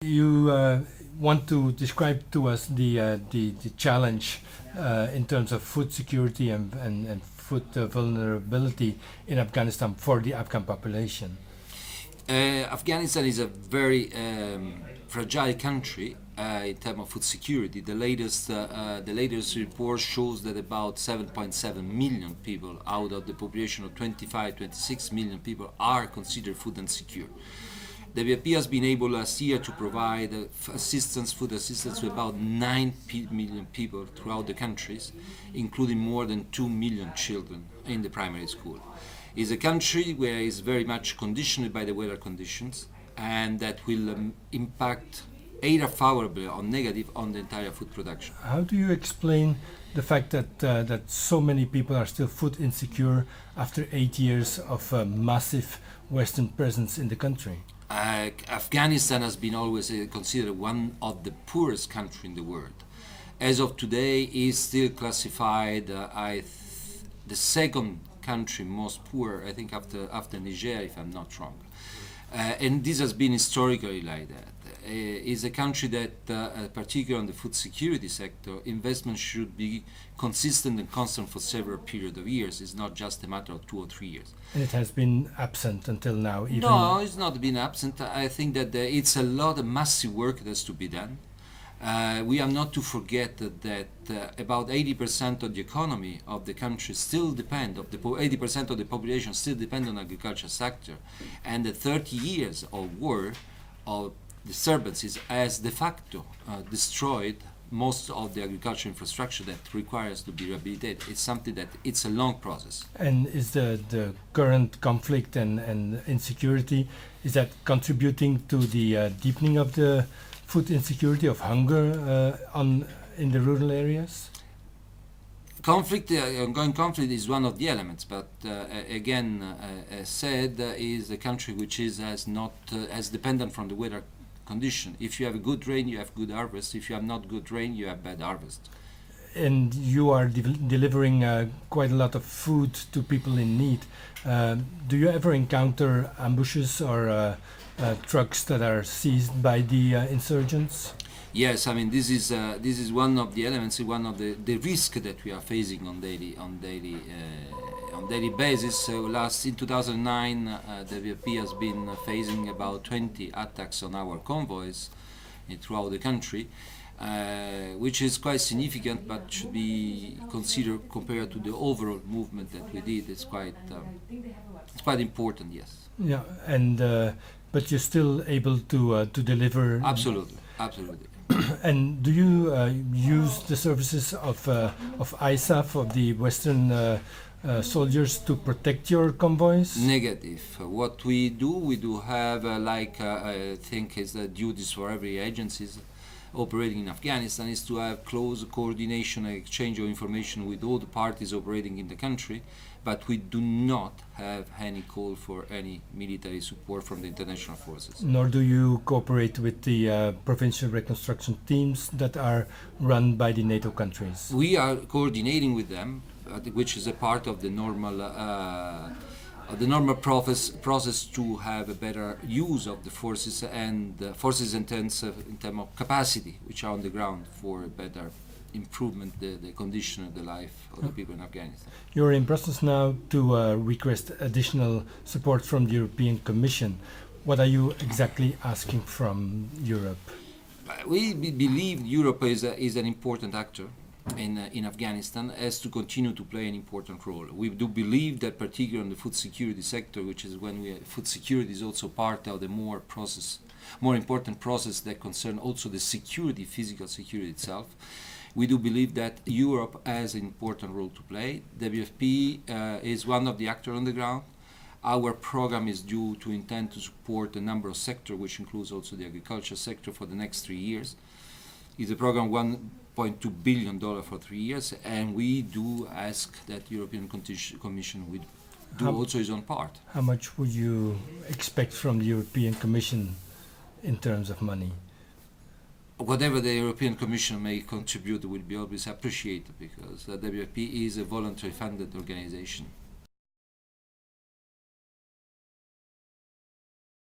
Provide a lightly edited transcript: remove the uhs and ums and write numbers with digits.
you want to describe to us the challenge in terms of food security and food vulnerability in Afghanistan for the Afghan population. Afghanistan is a very fragile country in terms of food security. The latest report shows that about 7.7 million people out of the population of 26 million people are considered food insecure. The WFP has been able last year to provide food assistance to about 9 million people throughout the countries, including more than 2 million children in the primary school. It's a country where it's very much conditioned by the weather conditions, and that will impact either favorably or negative on the entire food production. How do you explain the fact that so many people are still food insecure after 8 years of massive Western presence in the country? Afghanistan has been always considered one of the poorest countries in the world. As of today, is still classified the second country most poor, I think after Niger, if I'm not wrong. And this has been historically like that. Is a country that, particularly on the food security sector, investment should be consistent and constant for several period of years. It's not just a matter of 2 or 3 years. And it has been absent until now. No, it's not been absent. I think that it's a lot of massive work that has to be done. We are not to forget that about 80% of the economy of the country still depend, 80% of the population still depend on agriculture sector, and the 30 years of war, of disturbances has de facto destroyed most of the agricultural infrastructure that requires to be rehabilitated. It's something that it's a long process. And is the current conflict and insecurity, is that contributing to the deepening of the food insecurity, of hunger in the rural areas? Ongoing conflict is one of the elements, but again, as said, is a country which is as dependent from the weather condition. If you have a good rain, you have good harvest. If you have not good rain, you have bad harvest. And you are delivering quite a lot of food to people in need. Do you ever encounter ambushes or trucks that are seized by the insurgents? Yes, I mean this is one of the elements, one of the risk that we are facing on daily basis. So in 2009, the WFP has been facing about 20 attacks on our convoys throughout the country, which is quite significant, but should be considered compared to the overall movement that we did. It's quite important, yes. Yeah, and but you're still able to deliver. Absolutely. And do you use the services of ISAF, of the Western soldiers, to protect your convoys? Negative. What we do have I think is the duties for every agencies operating in Afghanistan is to have close coordination and exchange of information with all the parties operating in the country, but we do not have any call for any military support from the international forces. Nor do you cooperate with the provincial reconstruction teams that are run by the NATO countries? We are coordinating with them, which is a part of the normal process to have a better use of the forces and forces in terms of capacity, which are on the ground for a better improvement the condition of the life of the people in Afghanistan. You're in Brussels now to request additional support from the European Commission. What are you exactly asking from Europe? We believe Europe is an important actor in Afghanistan, has to continue to play an important role. We do believe that particularly in the food security sector, which is food security is also part of the more important process that concern also the security, physical security itself. We do believe that Europe has an important role to play. WFP is one of the actors on the ground. Our program is due to intend to support a number of sectors, which includes also the agriculture sector for the next 3 years. It's a program $1.2 billion for 3 years, and we do ask that European Commission would do also its own part. How much would you expect from the European Commission in terms of money? Whatever the European Commission may contribute will be always appreciated, because the WFP is a voluntary funded organization.